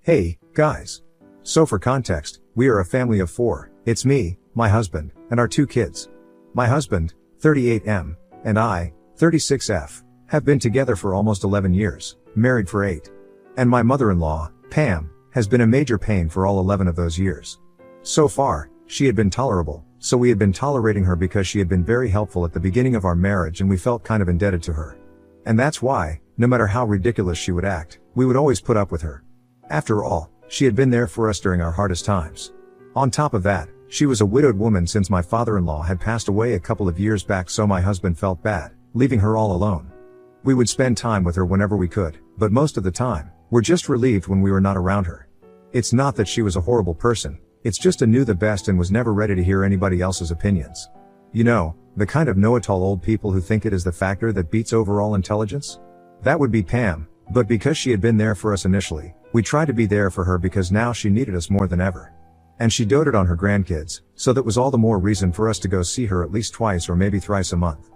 Hey, guys. So for context, we are a family of 4. It's me, my husband, and our 2 kids. My husband, 38M, and I, 36F, have been together for almost 11 years, married for 8. And my mother-in-law, Pam, has been a major pain for all 11 of those years. So far, she had been tolerable, so we had been tolerating her because she had been very helpful at the beginning of our marriage and we felt kind of indebted to her. And that's why, no matter how ridiculous she would act, we would always put up with her. After all, she had been there for us during our hardest times. On top of that, she was a widowed woman since my father-in-law had passed away a couple of years back, so my husband felt bad, leaving her all alone. We would spend time with her whenever we could, but most of the time, we're just relieved when we were not around her. It's not that she was a horrible person, it's just knew the best and was never ready to hear anybody else's opinions. You know, the kind of know-it-all old people who think it is the factor that beats overall intelligence? That would be Pam, but because she had been there for us initially, we tried to be there for her because now she needed us more than ever. And she doted on her grandkids, so that was all the more reason for us to go see her at least twice or maybe thrice a month.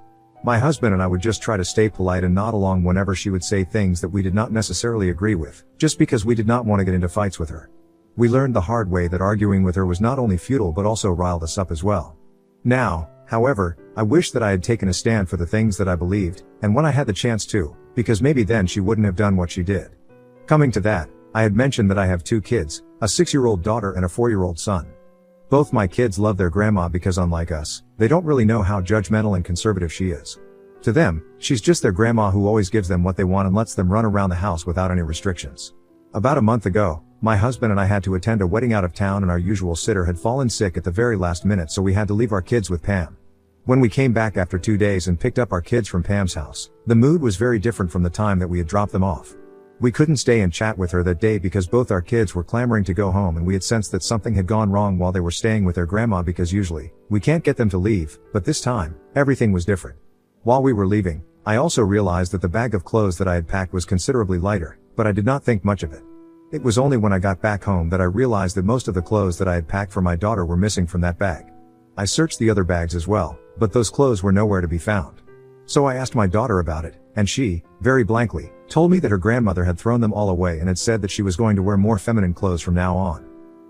My husband and I would just try to stay polite and nod along whenever she would say things that we did not necessarily agree with, just because we did not want to get into fights with her. We learned the hard way that arguing with her was not only futile but also riled us up as well. Now, however, I wish that I had taken a stand for the things that I believed, and when I had the chance to, because maybe then she wouldn't have done what she did. Coming to that, I had mentioned that I have 2 kids, a 6-year-old daughter and a 4-year-old son. Both my kids love their grandma because unlike us, they don't really know how judgmental and conservative she is. To them, she's just their grandma who always gives them what they want and lets them run around the house without any restrictions. About a month ago, my husband and I had to attend a wedding out of town and our usual sitter had fallen sick at the very last minute, so we had to leave our kids with Pam. When we came back after 2 days and picked up our kids from Pam's house, the mood was very different from the time that we had dropped them off. We couldn't stay and chat with her that day because both our kids were clamoring to go home and we had sensed that something had gone wrong while they were staying with their grandma, because usually, we can't get them to leave, but this time, everything was different. While we were leaving, I also realized that the bag of clothes that I had packed was considerably lighter, but I did not think much of it. It was only when I got back home that I realized that most of the clothes that I had packed for my daughter were missing from that bag. I searched the other bags as well, but those clothes were nowhere to be found. So I asked my daughter about it, and she, very blankly, told me that her grandmother had thrown them all away and had said that she was going to wear more feminine clothes from now on.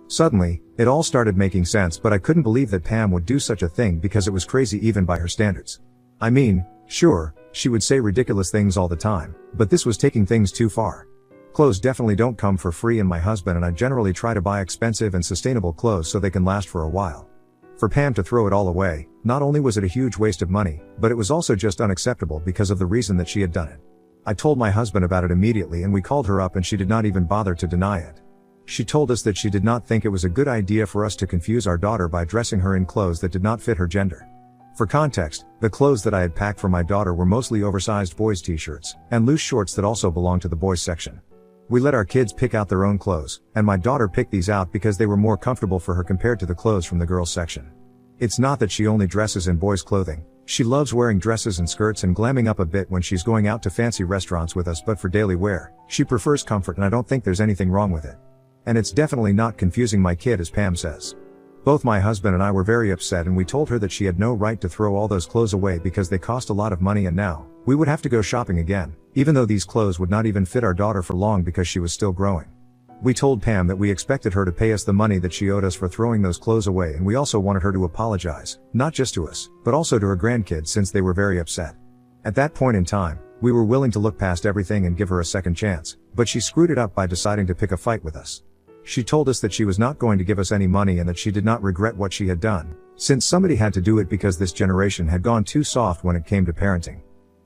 Suddenly, it all started making sense, but I couldn't believe that Pam would do such a thing because it was crazy even by her standards. I mean, sure, she would say ridiculous things all the time, but this was taking things too far. Clothes definitely don't come for free, and my husband and I generally try to buy expensive and sustainable clothes so they can last for a while. For Pam to throw it all away, not only was it a huge waste of money, but it was also just unacceptable because of the reason that she had done it. I told my husband about it immediately and we called her up and she did not even bother to deny it. She told us that she did not think it was a good idea for us to confuse our daughter by dressing her in clothes that did not fit her gender. For context, the clothes that I had packed for my daughter were mostly oversized boys' t-shirts, and loose shorts that also belonged to the boys section. We let our kids pick out their own clothes, and my daughter picked these out because they were more comfortable for her compared to the clothes from the girls' section. It's not that she only dresses in boys' clothing. She loves wearing dresses and skirts and glamming up a bit when she's going out to fancy restaurants with us, but for daily wear, she prefers comfort, and I don't think there's anything wrong with it. And it's definitely not confusing my kid, as Pam says. Both my husband and I were very upset, and we told her that she had no right to throw all those clothes away because they cost a lot of money and now, we would have to go shopping again, even though these clothes would not even fit our daughter for long because she was still growing. We told Pam that we expected her to pay us the money that she owed us for throwing those clothes away, and we also wanted her to apologize, not just to us, but also to her grandkids since they were very upset. At that point in time, we were willing to look past everything and give her a second chance, but she screwed it up by deciding to pick a fight with us. She told us that she was not going to give us any money and that she did not regret what she had done, since somebody had to do it because this generation had gone too soft when it came to parenting.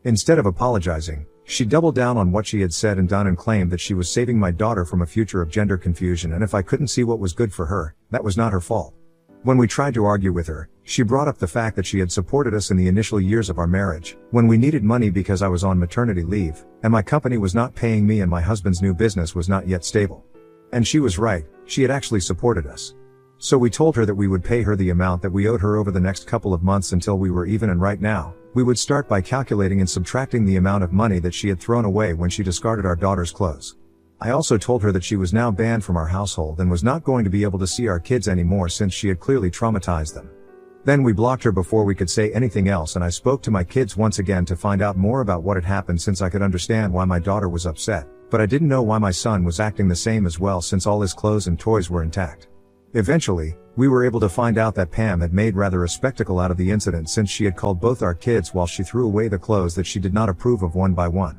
Instead of apologizing, she doubled down on what she had said and done and claimed that she was saving my daughter from a future of gender confusion, and if I couldn't see what was good for her, that was not her fault. When we tried to argue with her, she brought up the fact that she had supported us in the initial years of our marriage, when we needed money because I was on maternity leave, and my company was not paying me and my husband's new business was not yet stable. And she was right, she had actually supported us. So we told her that we would pay her the amount that we owed her over the next couple of months until we were even, and right now, we would start by calculating and subtracting the amount of money that she had thrown away when she discarded our daughter's clothes. I also told her that she was now banned from our household and was not going to be able to see our kids anymore since she had clearly traumatized them. Then we blocked her before we could say anything else, and I spoke to my kids once again to find out more about what had happened, since I could understand why my daughter was upset, but I didn't know why my son was acting the same as well since all his clothes and toys were intact. Eventually, we were able to find out that Pam had made rather a spectacle out of the incident since she had called both our kids while she threw away the clothes that she did not approve of one by one.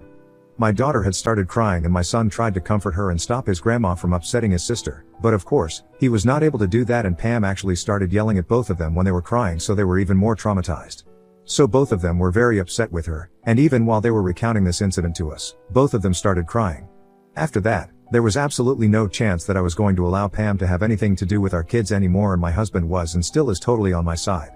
My daughter had started crying and my son tried to comfort her and stop his grandma from upsetting his sister, but of course, he was not able to do that and Pam actually started yelling at both of them when they were crying, so they were even more traumatized. So both of them were very upset with her, and even while they were recounting this incident to us, both of them started crying. After that, there was absolutely no chance that I was going to allow Pam to have anything to do with our kids anymore, and my husband was and still is totally on my side.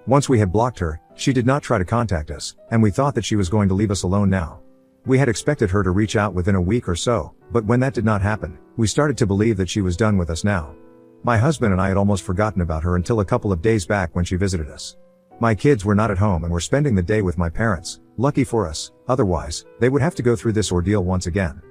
Once we had blocked her, she did not try to contact us, and we thought that she was going to leave us alone now. We had expected her to reach out within a week or so, but when that did not happen, we started to believe that she was done with us now. My husband and I had almost forgotten about her until a couple of days back when she visited us. My kids were not at home and were spending the day with my parents, lucky for us, otherwise, they would have to go through this ordeal once again.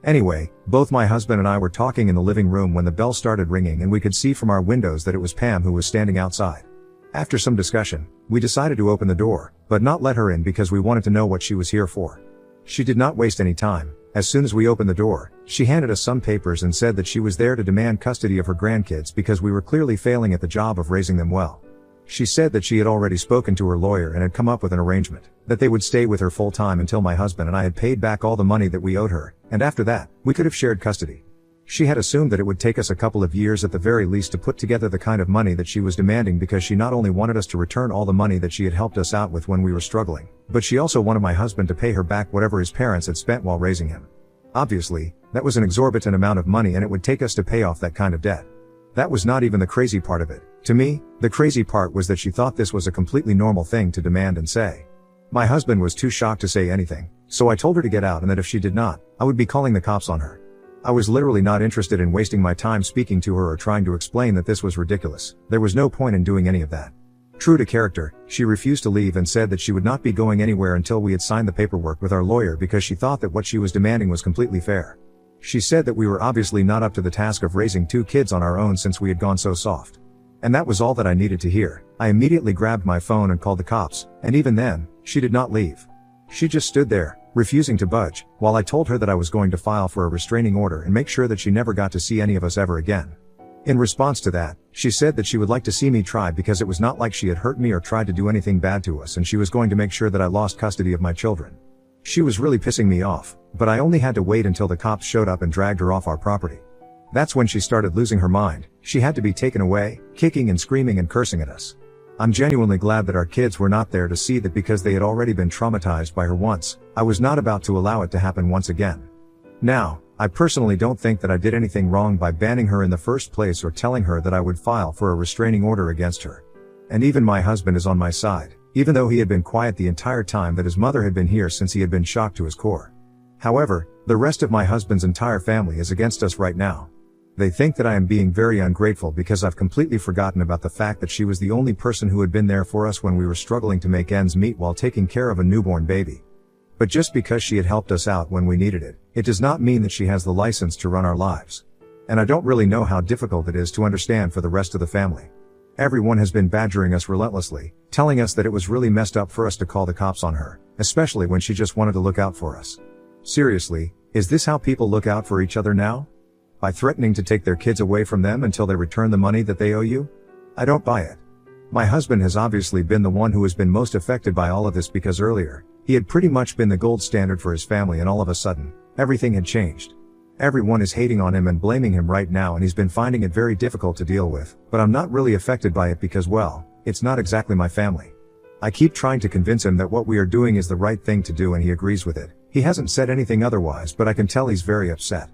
Anyway, both my husband and I were talking in the living room when the bell started ringing and we could see from our windows that it was Pam who was standing outside. After some discussion, we decided to open the door, but not let her in because we wanted to know what she was here for. She did not waste any time. As soon as we opened the door, she handed us some papers and said that she was there to demand custody of her grandkids because we were clearly failing at the job of raising them well. She said that she had already spoken to her lawyer and had come up with an arrangement, that they would stay with her full time until my husband and I had paid back all the money that we owed her, and after that, we could have shared custody. She had assumed that it would take us a couple of years at the very least to put together the kind of money that she was demanding because she not only wanted us to return all the money that she had helped us out with when we were struggling, but she also wanted my husband to pay her back whatever his parents had spent while raising him. Obviously, that was an exorbitant amount of money and it would take us to pay off that kind of debt. That was not even the crazy part of it. To me, the crazy part was that she thought this was a completely normal thing to demand and say. My husband was too shocked to say anything, so I told her to get out and that if she did not, I would be calling the cops on her. I was literally not interested in wasting my time speaking to her or trying to explain that this was ridiculous. There was no point in doing any of that. True to character, she refused to leave and said that she would not be going anywhere until we had signed the paperwork with our lawyer because she thought that what she was demanding was completely fair. She said that we were obviously not up to the task of raising 2 kids on our own since we had gone so soft. And that was all that I needed to hear. I immediately grabbed my phone and called the cops, and even then, she did not leave. She just stood there, refusing to budge, while I told her that I was going to file for a restraining order and make sure that she never got to see any of us ever again. In response to that, she said that she would like to see me try because it was not like she had hurt me or tried to do anything bad to us, and she was going to make sure that I lost custody of my children. She was really pissing me off, but I only had to wait until the cops showed up and dragged her off our property. That's when she started losing her mind. She had to be taken away, kicking and screaming and cursing at us. I'm genuinely glad that our kids were not there to see that because they had already been traumatized by her once. I was not about to allow it to happen once again. Now, I personally don't think that I did anything wrong by banning her in the first place or telling her that I would file for a restraining order against her. And even my husband is on my side, even though he had been quiet the entire time that his mother had been here since he had been shocked to his core. However, the rest of my husband's entire family is against us right now. They think that I am being very ungrateful because I've completely forgotten about the fact that she was the only person who had been there for us when we were struggling to make ends meet while taking care of a newborn baby. But just because she had helped us out when we needed it, it does not mean that she has the license to run our lives. And I don't really know how difficult it is to understand for the rest of the family. Everyone has been badgering us relentlessly, telling us that it was really messed up for us to call the cops on her, especially when she just wanted to look out for us. Seriously, is this how people look out for each other now? By threatening to take their kids away from them until they return the money that they owe you? I don't buy it. My husband has obviously been the one who has been most affected by all of this because earlier, he had pretty much been the gold standard for his family and all of a sudden, everything had changed. Everyone is hating on him and blaming him right now and he's been finding it very difficult to deal with, but I'm not really affected by it because well, it's not exactly my family. I keep trying to convince him that what we are doing is the right thing to do and he agrees with it. He hasn't said anything otherwise, but I can tell he's very upset.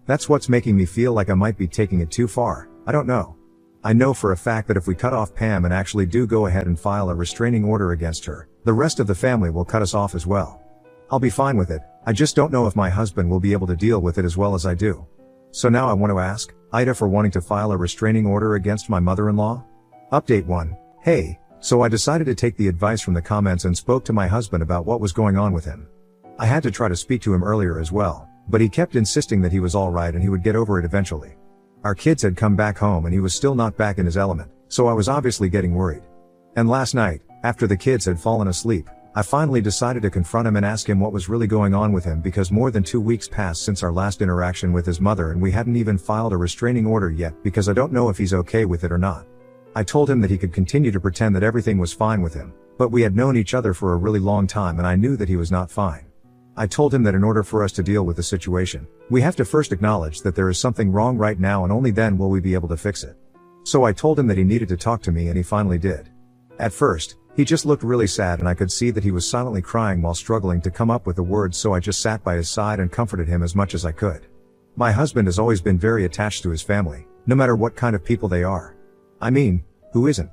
That's what's making me feel like I might be taking it too far. I don't know. I know for a fact that if we cut off Pam and actually do go ahead and file a restraining order against her, the rest of the family will cut us off as well. I'll be fine with it. I just don't know if my husband will be able to deal with it as well as I do. So now I want to ask Ida for wanting to file a restraining order against my mother-in-law. Update 1. Hey, so I decided to take the advice from the comments and spoke to my husband about what was going on with him. I had to try to speak to him earlier as well, but he kept insisting that he was alright and he would get over it eventually. Our kids had come back home and he was still not back in his element, so I was obviously getting worried. And last night, after the kids had fallen asleep, I finally decided to confront him and ask him what was really going on with him, because more than 2 weeks passed since our last interaction with his mother and we hadn't even filed a restraining order yet, because I don't know if he's okay with it or not. I told him that he could continue to pretend that everything was fine with him, but we had known each other for a really long time and I knew that he was not fine. I told him that in order for us to deal with the situation, we have to first acknowledge that there is something wrong right now, and only then will we be able to fix it. So I told him that he needed to talk to me, and he finally did. At first, he just looked really sad and I could see that he was silently crying while struggling to come up with the words, so I just sat by his side and comforted him as much as I could. My husband has always been very attached to his family, no matter what kind of people they are. I mean, who isn't?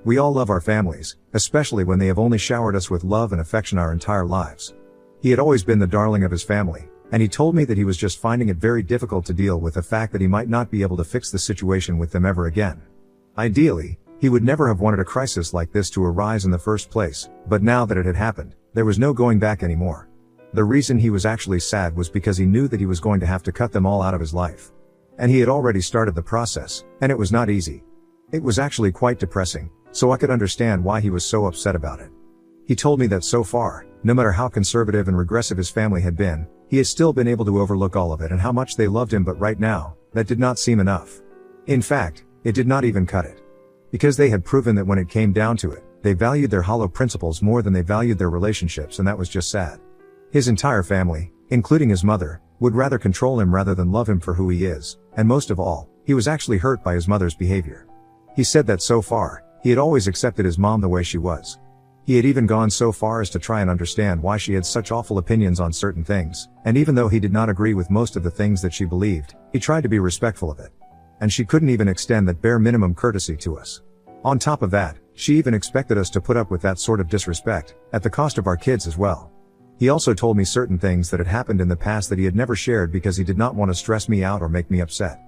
We all love our families, especially when they have only showered us with love and affection our entire lives. He had always been the darling of his family, and he told me that he was just finding it very difficult to deal with the fact that he might not be able to fix the situation with them ever again. Ideally, he would never have wanted a crisis like this to arise in the first place, but now that it had happened, there was no going back anymore. The reason he was actually sad was because he knew that he was going to have to cut them all out of his life. And he had already started the process, and it was not easy. It was actually quite depressing, so I could understand why he was so upset about it. He told me that so far, no matter how conservative and regressive his family had been, he has still been able to overlook all of it and how much they loved him, but right now, that did not seem enough. In fact, it did not even cut it. Because they had proven that when it came down to it, they valued their hollow principles more than they valued their relationships, and that was just sad. His entire family, including his mother, would rather control him rather than love him for who he is, and most of all, he was actually hurt by his mother's behavior. He said that so far, he had always accepted his mom the way she was. He had even gone so far as to try and understand why she had such awful opinions on certain things, and even though he did not agree with most of the things that she believed, he tried to be respectful of it. And she couldn't even extend that bare minimum courtesy to us. On top of that, she even expected us to put up with that sort of disrespect, at the cost of our kids as well. He also told me certain things that had happened in the past that he had never shared because he did not want to stress me out or make me upset.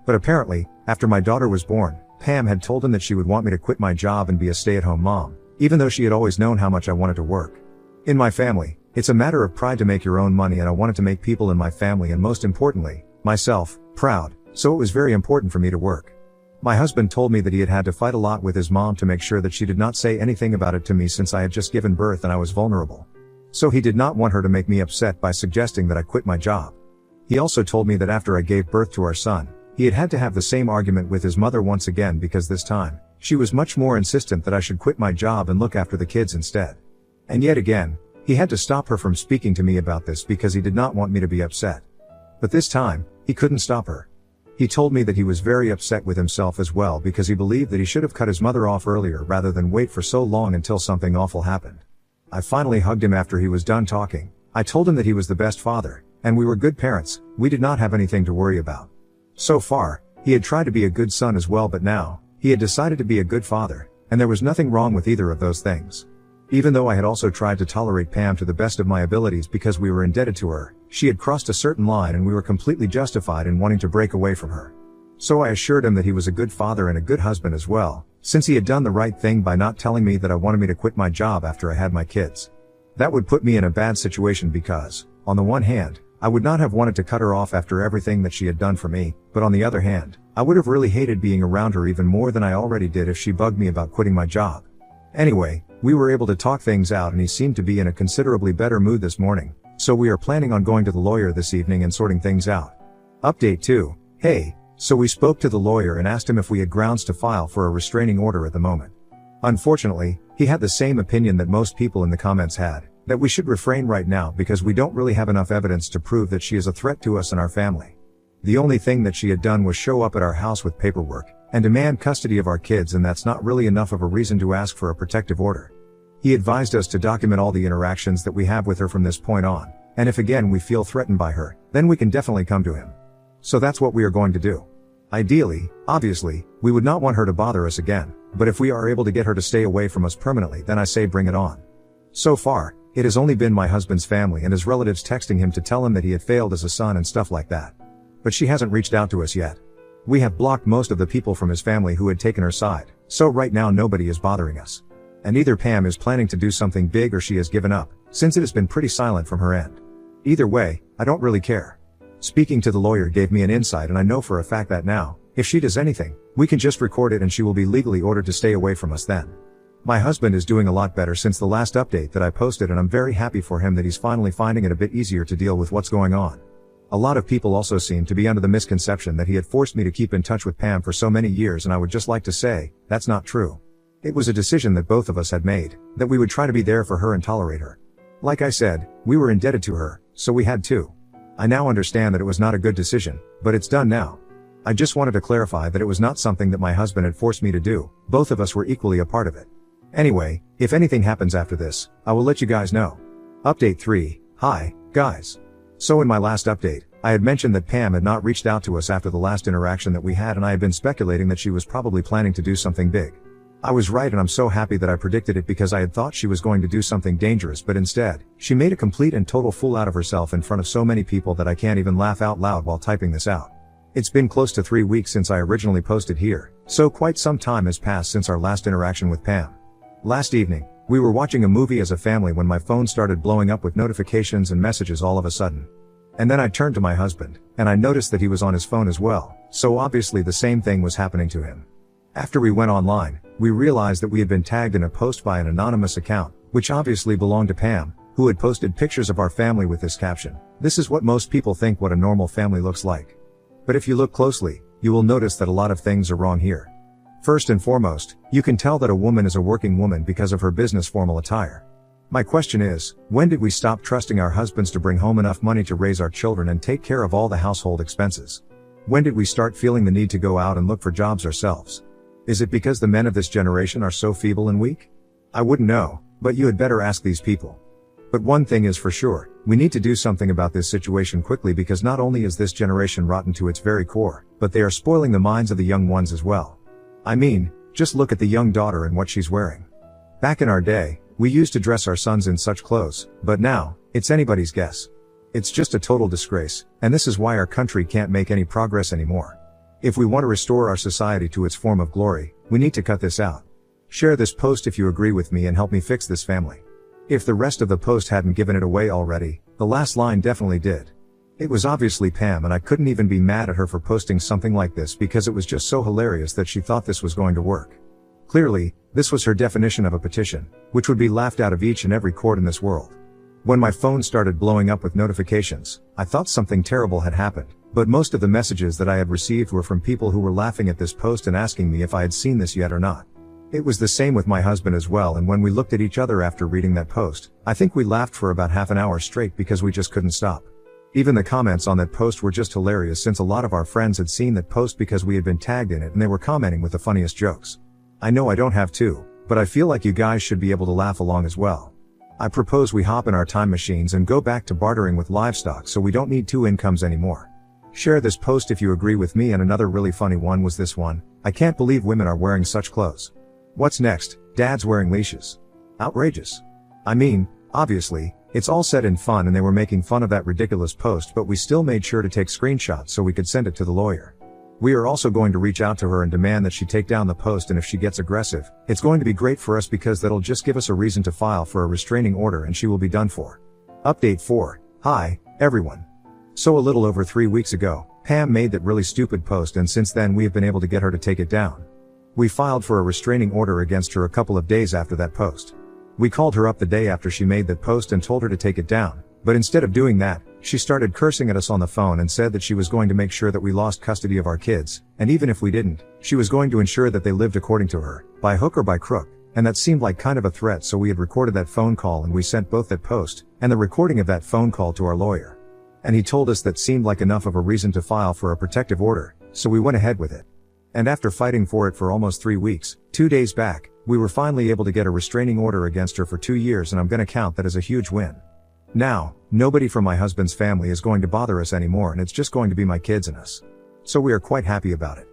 But apparently, after my daughter was born, Pam had told him that she would want me to quit my job and be a stay-at-home mom, even though she had always known how much I wanted to work. In my family, it's a matter of pride to make your own money, and I wanted to make people in my family, and most importantly, myself, proud. So it was very important for me to work. My husband told me that he had had to fight a lot with his mom to make sure that she did not say anything about it to me, since I had just given birth and I was vulnerable. So he did not want her to make me upset by suggesting that I quit my job. He also told me that after I gave birth to our son, he had had to have the same argument with his mother once again, because this time, she was much more insistent that I should quit my job and look after the kids instead. And yet again, he had to stop her from speaking to me about this because he did not want me to be upset. But this time, he couldn't stop her. He told me that he was very upset with himself as well, because he believed that he should have cut his mother off earlier rather than wait for so long until something awful happened. I finally hugged him after he was done talking. I told him that he was the best father, and we were good parents. We did not have anything to worry about. So far, he had tried to be a good son as well, but now, he had decided to be a good father, and there was nothing wrong with either of those things. Even though I had also tried to tolerate Pam to the best of my abilities because we were indebted to her, she had crossed a certain line and we were completely justified in wanting to break away from her. So I assured him that he was a good father and a good husband as well, since he had done the right thing by not telling me that I wanted me to quit my job after I had my kids. That would put me in a bad situation because, on the one hand, I would not have wanted to cut her off after everything that she had done for me, but on the other hand, I would have really hated being around her even more than I already did if she bugged me about quitting my job. Anyway, we were able to talk things out and he seemed to be in a considerably better mood this morning, so we are planning on going to the lawyer this evening and sorting things out. Update 2. Hey, so we spoke to the lawyer and asked him if we had grounds to file for a restraining order at the moment. Unfortunately, he had the same opinion that most people in the comments had, that we should refrain right now because we don't really have enough evidence to prove that she is a threat to us and our family. The only thing that she had done was show up at our house with paperwork and demand custody of our kids, and that's not really enough of a reason to ask for a protective order. He advised us to document all the interactions that we have with her from this point on, and if again we feel threatened by her, then we can definitely come to him. So that's what we are going to do. Ideally, obviously, we would not want her to bother us again, but if we are able to get her to stay away from us permanently, then I say bring it on. So far, it has only been my husband's family and his relatives texting him to tell him that he had failed as a son and stuff like that. But she hasn't reached out to us yet. We have blocked most of the people from his family who had taken her side, so right now nobody is bothering us. And either Pam is planning to do something big or she has given up, since it has been pretty silent from her end. Either way, I don't really care. Speaking to the lawyer gave me an insight, and I know for a fact that now, if she does anything, we can just record it and she will be legally ordered to stay away from us then. My husband is doing a lot better since the last update that I posted, and I'm very happy for him that he's finally finding it a bit easier to deal with what's going on. A lot of people also seem to be under the misconception that he had forced me to keep in touch with Pam for so many years, and I would just like to say, that's not true. It was a decision that both of us had made, that we would try to be there for her and tolerate her. Like I said, we were indebted to her, so we had to. I now understand that it was not a good decision, but it's done now. I just wanted to clarify that it was not something that my husband had forced me to do, both of us were equally a part of it. Anyway, if anything happens after this, I will let you guys know. Update 3, hi, guys. So in my last update, I had mentioned that Pam had not reached out to us after the last interaction that we had, and I had been speculating that she was probably planning to do something big. I was right, and I'm so happy that I predicted it, because I had thought she was going to do something dangerous, but instead, she made a complete and total fool out of herself in front of so many people that I can't even laugh out loud while typing this out. It's been close to 3 weeks since I originally posted here, so quite some time has passed since our last interaction with Pam. Last evening, we were watching a movie as a family when my phone started blowing up with notifications and messages all of a sudden. And then I turned to my husband, and I noticed that he was on his phone as well, so obviously the same thing was happening to him. After we went online, we realized that we had been tagged in a post by an anonymous account, which obviously belonged to Pam, who had posted pictures of our family with this caption: "This is what most people think what a normal family looks like." But if you look closely, you will notice that a lot of things are wrong here. First and foremost, you can tell that a woman is a working woman because of her business formal attire. My question is, when did we stop trusting our husbands to bring home enough money to raise our children and take care of all the household expenses? When did we start feeling the need to go out and look for jobs ourselves? Is it because the men of this generation are so feeble and weak? I wouldn't know, but you had better ask these people. But one thing is for sure, we need to do something about this situation quickly, because not only is this generation rotten to its very core, but they are spoiling the minds of the young ones as well. I mean, just look at the young daughter and what she's wearing. Back in our day, we used to dress our sons in such clothes, but now, it's anybody's guess. It's just a total disgrace, and this is why our country can't make any progress anymore. If we want to restore our society to its form of glory, we need to cut this out. Share this post if you agree with me and help me fix this family. If the rest of the post hadn't given it away already, the last line definitely did. It was obviously Pam, and I couldn't even be mad at her for posting something like this, because it was just so hilarious that she thought this was going to work. Clearly, this was her definition of a petition, which would be laughed out of each and every court in this world. When my phone started blowing up with notifications, I thought something terrible had happened, but most of the messages that I had received were from people who were laughing at this post and asking me if I had seen this yet or not. It was the same with my husband as well, and when we looked at each other after reading that post, I think we laughed for about half an hour straight because we just couldn't stop. Even the comments on that post were just hilarious, since a lot of our friends had seen that post because we had been tagged in it, and they were commenting with the funniest jokes. I know I don't have to, but I feel like you guys should be able to laugh along as well. I propose we hop in our time machines and go back to bartering with livestock so we don't need two incomes anymore. Share this post if you agree with me. And another really funny one was this one: "I can't believe women are wearing such clothes. What's next? Dad's wearing leashes. Outrageous." I mean, obviously, it's all said in fun, and they were making fun of that ridiculous post, but we still made sure to take screenshots so we could send it to the lawyer. We are also going to reach out to her and demand that she take down the post, and if she gets aggressive, it's going to be great for us, because that'll just give us a reason to file for a restraining order and she will be done for. Update 4. Hi, everyone. So a little over 3 weeks ago, Pam made that really stupid post, and since then we have been able to get her to take it down. We filed for a restraining order against her a couple of days after that post. We called her up the day after she made that post and told her to take it down, but instead of doing that, she started cursing at us on the phone and said that she was going to make sure that we lost custody of our kids, and even if we didn't, she was going to ensure that they lived according to her, by hook or by crook, and that seemed like kind of a threat. So we had recorded that phone call, and we sent both that post and the recording of that phone call to our lawyer. And he told us that seemed like enough of a reason to file for a protective order, so we went ahead with it. And after fighting for it for almost 3 weeks, 2 days back, we were finally able to get a restraining order against her for 2 years, and I'm gonna count that as a huge win. Now, nobody from my husband's family is going to bother us anymore, and it's just going to be my kids and us. So we are quite happy about it.